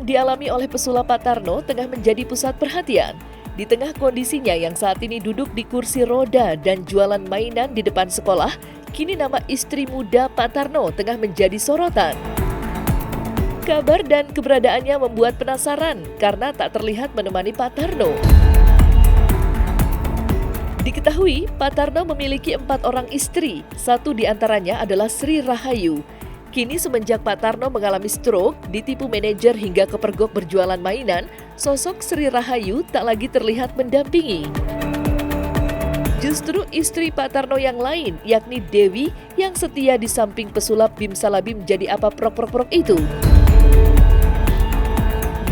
dialami oleh pesulap Pak Tarno tengah menjadi pusat perhatian. Di tengah kondisinya yang saat ini duduk di kursi roda dan jualan mainan di depan sekolah, kini nama istri muda Pak Tarno tengah menjadi sorotan. Kabar dan keberadaannya membuat penasaran karena tak terlihat menemani Pak Tarno. Diketahui, Pak Tarno memiliki 4 orang istri, satu di antaranya adalah Sri Rahayu. Kini semenjak Pak Tarno mengalami stroke, ditipu manajer hingga kepergok berjualan mainan, sosok Sri Rahayu tak lagi terlihat mendampingi. Justru istri Pak Tarno yang lain, yakni Dewi, yang setia di samping pesulap Bim Salabim jadi apa prok-prok-prok itu.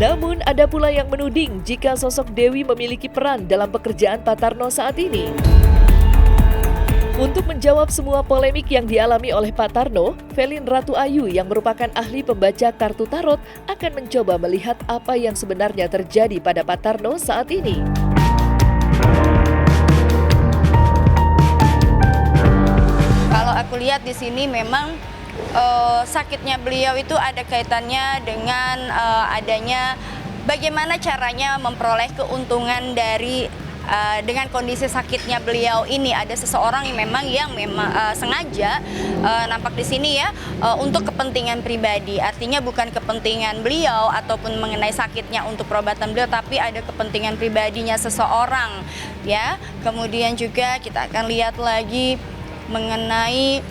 Namun ada pula yang menuding jika sosok Dewi memiliki peran dalam pekerjaan Pak Tarno saat ini. Untuk menjawab semua polemik yang dialami oleh Pak Tarno, Velin Ratu Ayu yang merupakan ahli pembaca kartu tarot akan mencoba melihat apa yang sebenarnya terjadi pada Pak Tarno saat ini. Kalau aku lihat di sini memang sakitnya beliau itu ada kaitannya dengan adanya bagaimana caranya memperoleh keuntungan dari dengan kondisi sakitnya beliau ini. Ada seseorang yang memang sengaja nampak di sini ya untuk kepentingan pribadi. Artinya bukan kepentingan beliau ataupun mengenai sakitnya untuk perobatan beliau, tapi ada kepentingan pribadinya seseorang ya. Kemudian juga kita akan lihat lagi mengenai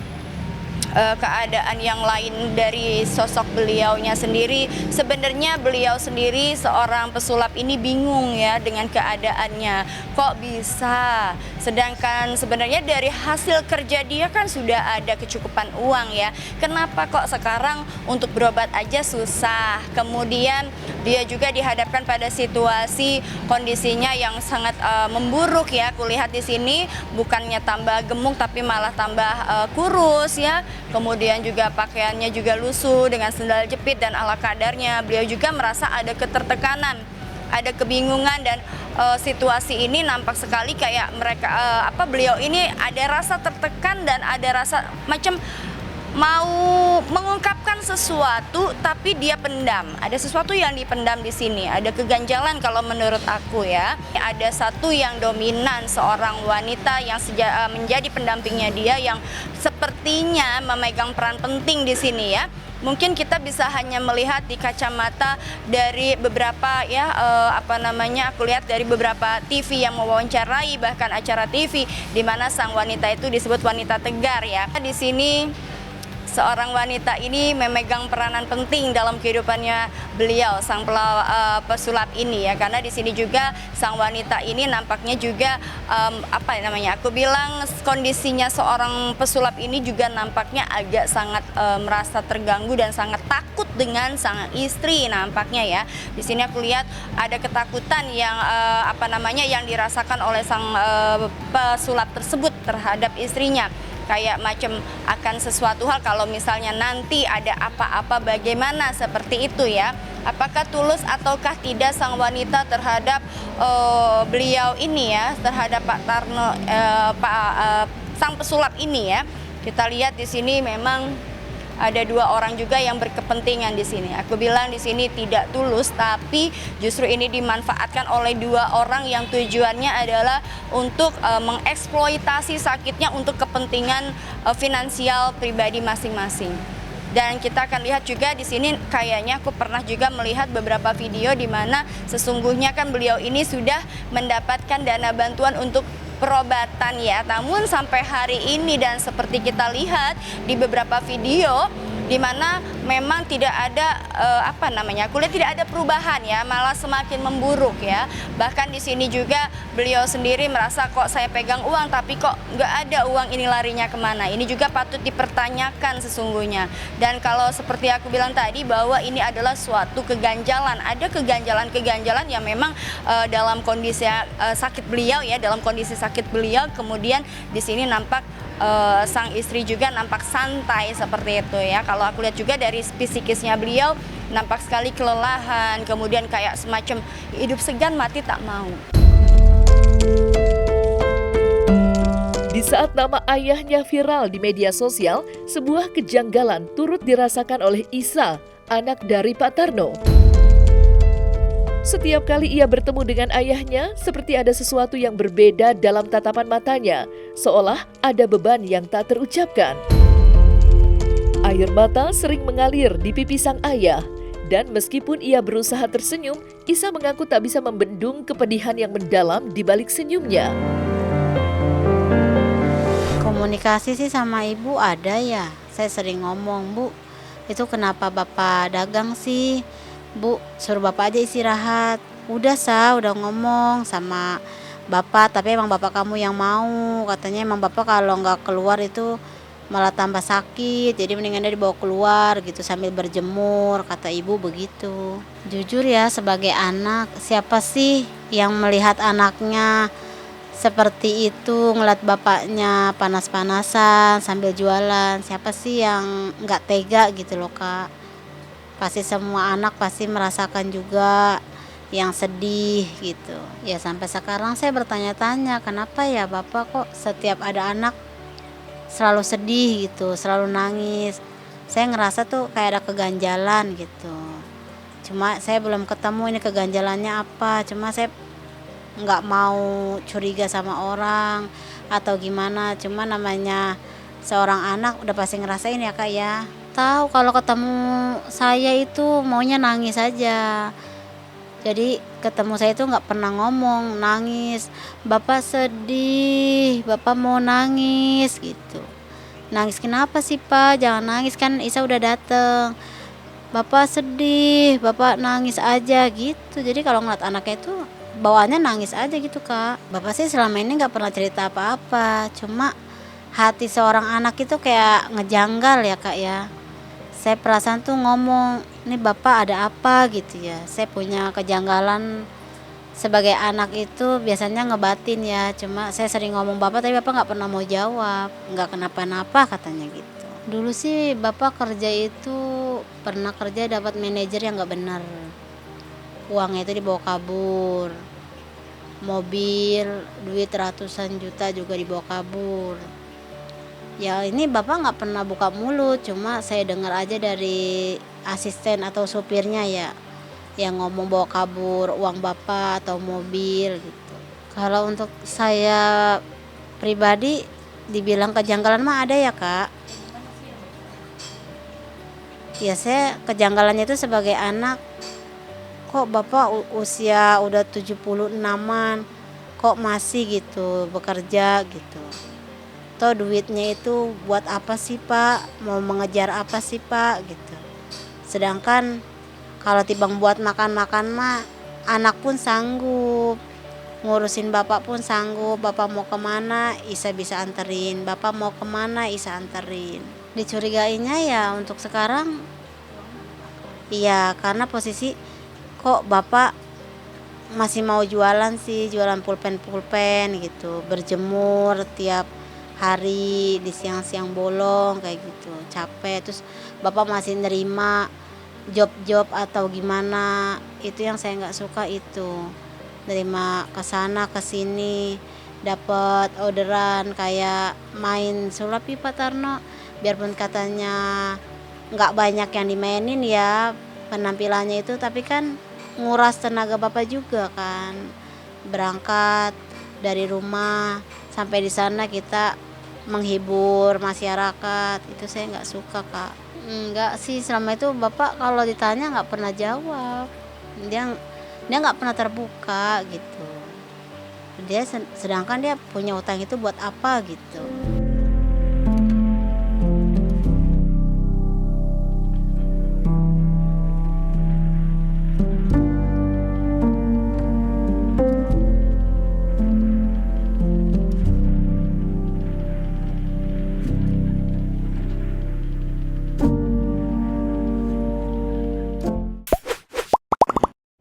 keadaan yang lain dari sosok beliaunya sendiri. Sebenarnya beliau sendiri seorang pesulap ini bingung ya dengan keadaannya. Kok bisa? Sedangkan sebenarnya dari hasil kerja dia kan sudah ada kecukupan uang ya. Kenapa kok sekarang untuk berobat aja susah? Kemudian dia juga dihadapkan pada situasi kondisinya yang sangat memburuk ya. Kulihat di sini bukannya tambah gemuk tapi malah tambah kurus ya. Kemudian juga pakaiannya juga lusuh dengan sendal jepit dan ala kadarnya. Beliau juga merasa ada ketertekanan, ada kebingungan, dan situasi ini nampak sekali kayak beliau ini ada rasa tertekan dan ada rasa macam mau mengungkapkan sesuatu tapi dia pendam. Ada sesuatu yang dipendam di sini. Ada keganjalan kalau menurut aku ya. Ada satu yang dominan, seorang wanita yang menjadi pendampingnya dia yang sepertinya memegang peran penting di sini ya. Mungkin kita bisa hanya melihat di kacamata dari beberapa aku lihat dari beberapa TV yang mewawancarai, bahkan acara TV di mana sang wanita itu disebut wanita tegar ya. Di sini seorang wanita ini memegang peranan penting dalam kehidupannya beliau, sang pesulap ini ya, karena di sini juga sang wanita ini nampaknya juga aku bilang kondisinya seorang pesulap ini juga nampaknya agak sangat merasa terganggu dan sangat takut dengan sang istri nampaknya ya. Di sini aku lihat ada ketakutan yang yang dirasakan oleh sang pesulap tersebut terhadap istrinya. Kayak macam akan sesuatu hal kalau misalnya nanti ada apa-apa bagaimana seperti itu ya. Apakah tulus ataukah tidak sang wanita terhadap beliau ini ya, terhadap Pak Tarno, sang pesulap ini ya. Kita lihat di sini memang ada 2 orang juga yang berkepentingan di sini. Aku bilang di sini tidak tulus, tapi justru ini dimanfaatkan oleh 2 orang yang tujuannya adalah untuk mengeksploitasi sakitnya untuk kepentingan finansial pribadi masing-masing. Dan kita akan lihat juga di sini kayaknya aku pernah juga melihat beberapa video di mana sesungguhnya kan beliau ini sudah mendapatkan dana bantuan untuk perobatan ya, namun sampai hari ini dan seperti kita lihat di beberapa video di mana memang tidak ada kulihat tidak ada perubahan ya, malah semakin memburuk ya. Bahkan di sini juga beliau sendiri merasa kok saya pegang uang tapi kok nggak ada uang ini larinya kemana. Ini juga patut dipertanyakan sesungguhnya. Dan kalau seperti aku bilang tadi bahwa ini adalah suatu keganjalan, ada keganjalan yang memang dalam kondisi sakit beliau ya, dalam kondisi sakit beliau kemudian di sini nampak sang istri juga nampak santai seperti itu ya. Kalau aku lihat juga dari psikisnya beliau nampak sekali kelelahan, kemudian kayak semacam hidup segan mati tak mau. Di saat nama ayahnya viral di media sosial, sebuah kejanggalan turut dirasakan oleh Isa, anak dari Pak Tarno. Setiap kali ia bertemu dengan ayahnya, seperti ada sesuatu yang berbeda dalam tatapan matanya, seolah ada beban yang tak terucapkan. Air mata sering mengalir di pipi sang ayah, dan meskipun ia berusaha tersenyum, Isa mengaku tak bisa membendung kepedihan yang mendalam di balik senyumnya. Komunikasi sih sama ibu ada ya. Saya sering ngomong, "Bu, itu kenapa Bapak dagang sih? Bu, suruh Bapak aja istirahat." Udah udah ngomong sama Bapak, tapi emang Bapak kamu yang mau. Katanya emang Bapak kalau nggak keluar itu malah tambah sakit, jadi mendingan dia dibawa keluar gitu sambil berjemur, kata ibu begitu. Jujur ya, sebagai anak, siapa sih yang melihat anaknya seperti itu, ngeliat bapaknya panas-panasan sambil jualan, siapa sih yang nggak tega gitu loh Kak. Pasti semua anak pasti merasakan juga yang sedih gitu. Ya sampai sekarang saya bertanya-tanya, kenapa ya Bapak kok setiap ada anak selalu sedih gitu, selalu nangis. Saya ngerasa tuh kayak ada keganjalan gitu. Cuma saya belum ketemu ini keganjalannya apa. Cuma saya nggak mau curiga sama orang atau gimana. Cuma namanya seorang anak udah pasti ngerasain ya Kak ya. Tahu kalau ketemu saya itu maunya nangis aja. Jadi ketemu saya itu nggak pernah ngomong, nangis. Bapak sedih, Bapak mau nangis gitu. Nangis kenapa sih Pak? Jangan nangis, kan Isa udah dateng. Bapak sedih, Bapak nangis aja gitu. Jadi kalau ngeliat anaknya itu bawaannya nangis aja gitu Kak. Bapak sih selama ini nggak pernah cerita apa-apa. Cuma hati seorang anak itu kayak ngejanggal ya Kak ya. Saya perasaan tuh ngomong, ini Bapak ada apa gitu ya. Saya punya kejanggalan sebagai anak itu biasanya ngebatin ya. Cuma saya sering ngomong Bapak, tapi Bapak nggak pernah mau jawab. Nggak kenapa-napa katanya gitu. Dulu sih Bapak kerja itu pernah kerja dapat manajer yang nggak benar. Uangnya itu dibawa kabur. Mobil, duit ratusan juta juga dibawa kabur. Ya ini Bapak nggak pernah buka mulut, cuma saya dengar aja dari asisten atau supirnya ya, yang ngomong bawa kabur uang Bapak atau mobil gitu. Kalau untuk saya pribadi dibilang kejanggalan mah ada ya Kak. Ya saya kejanggalannya itu sebagai anak, kok Bapak usia udah 76-an, kok masih gitu bekerja gitu. Atau duitnya itu buat apa sih Pak, mau mengejar apa sih Pak gitu. Sedangkan kalau tibang buat makan-makan mah anak pun sanggup, ngurusin Bapak pun sanggup. Bapak mau kemana Isa bisa anterin, Bapak mau kemana Isa anterin. Dicurigainya ya untuk sekarang iya, karena posisi kok Bapak masih mau jualan sih, jualan pulpen gitu, berjemur tiap hari di siang-siang bolong kayak gitu, capek. Terus Bapak masih nerima job-job atau gimana, itu yang saya nggak suka itu. Nerima kesana kesini, dapat orderan kayak main sulap ya Pak Tarno. Biarpun katanya nggak banyak yang dimainin ya penampilannya itu, tapi kan nguras tenaga Bapak juga kan. Berangkat dari rumah sampai di sana kita menghibur masyarakat, itu saya nggak suka Kak. Enggak sih, selama itu Bapak kalau ditanya nggak pernah jawab. Dia nggak pernah terbuka gitu. Sedangkan dia punya utang itu buat apa gitu.